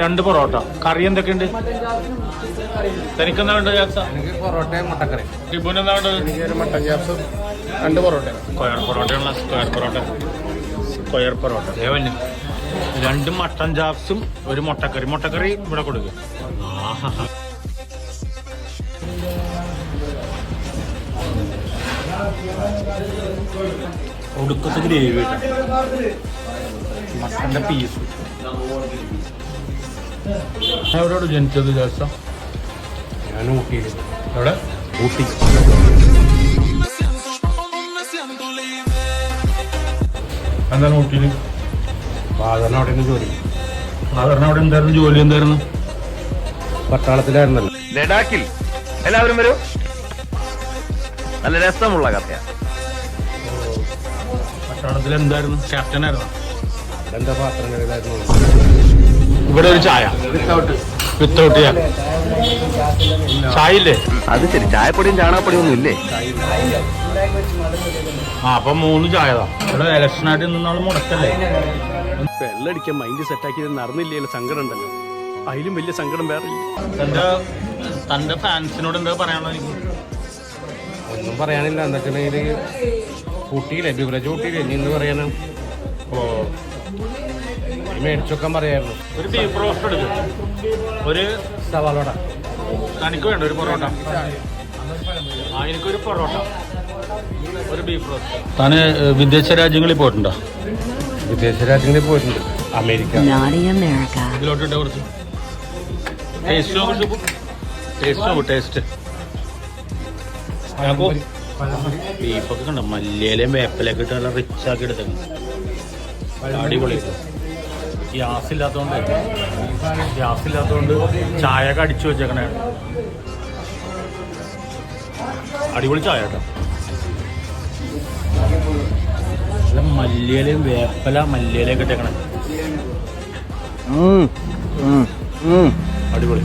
രണ്ട് പൊറോട്ട. കറി എന്തൊക്കെയുണ്ട്? തനിക്കെന്താ വേണ്ടത്? എനിക്ക് പൊറോട്ടയും മുട്ടക്കറി. ടിബുന് എന്താ വേണ്ടത്? എനിക്കൊരു മട്ടൻ ചാപ്സും 2 പൊറോട്ട. സ്ക്വയർ പൊറോട്ടയുള്ള square porotta. Square porotta 2 mutton ചാപ്സും 1 മുട്ടക്കറി. മുട്ടക്കറി ഇവിടെ കൊടുക്കുക. ഒടുക്കത്തെ ഗ്രേവി മട്ടൻ്റെ പീസ്. എവിടെയോട് ജനിച്ചത് ദിവസം? ഞാൻ ഊട്ടിയിൽ. എവിടെ? ഊട്ടി. എന്താണ് ഊട്ടിയിൽ? ഫാദറിന് അവിടെ ജോലി. ഫാദറിന് അവിടെ എന്തായിരുന്നു ജോലി? എന്തായിരുന്നു? പട്ടാളത്തിലായിരുന്നല്ലോ. ലഡാക്കിൽ എല്ലാവരും വരൂ. നല്ല രസമുള്ള കഥയാണ്. പട്ടാളത്തിൽ എന്തായിരുന്നു? ക്യാപ്റ്റൻ ആയിരുന്നു. എന്താ പാത്രങ്ങളിലായിരുന്നു. ഇവിടെ ഒരു ചായ വിത്തൗട്ട് ചായ ഇല്ലേ? അത് ശരി, ചായപ്പൊടിയും ചാണകപ്പൊടിയും ഒന്നും ഇല്ലേ? അപ്പൊ 3 ചായതാ. ഇവിടെ ഇലക്ഷനായിട്ട് നിന്നാൾ മുടക്കല്ലേ? വെള്ളടിക്കാൻ മൈൻഡ് സെറ്റാക്കിയത് നടന്നില്ലല്ലോ. സങ്കടം ഉണ്ടല്ലോ. അതിലും വലിയ സങ്കടം വേറെ ഇല്ല. തന്റെ ഫാൻസിനോട് എന്താ പറയാനുള്ളത്? എനിക്ക് ഒന്നും പറയാനില്ല. എന്താ വെച്ചിട്ടുണ്ടെങ്കിൽ ഊട്ടിയില്ലേ, ബിവറേജ് ഊട്ടിയില്ലേ, ഇനി എന്ത് പറയാനും. മേടിച്ചൊക്കെ പറയായിരുന്നു. ഒരു ബീഫ് റോസ്റ്റ് എടുക്കും, ഒരു സവാളോട. തനിക്ക് വേണ്ട ഒരു പൊറോട്ട. എനിക്കൊരു പൊറോട്ട, ഒരു ബീഫ് റോസ്റ്റ്. താന് വിദേശ രാജ്യങ്ങളിൽ പോയിട്ടുണ്ടോ? വിദേശ രാജ്യങ്ങളിൽ പോയിട്ടുണ്ട്. അമേരിക്ക. ഇതിലോട്ടിട്ട് കുറച്ച് ടേസ്റ്റ് ബീഫൊക്കെ കണ്ടോ? മല്ലിയിലേയും വേപ്പിലൊക്കെ ഇട്ട് നല്ല റിച്ച് ആക്കി എടുത്തേക്കും. അടിപൊളി. ഗ്യാസില്ലാത്തതുകൊണ്ട് ചായ ഒക്കെ അടിച്ചു വെച്ചേക്കണേ. അടിപൊളി ചായ കേട്ടോ. മല്ലിയിലയും മല്ലിയിലൊക്കെ ഇട്ടേക്കണേ. അടിപൊളി.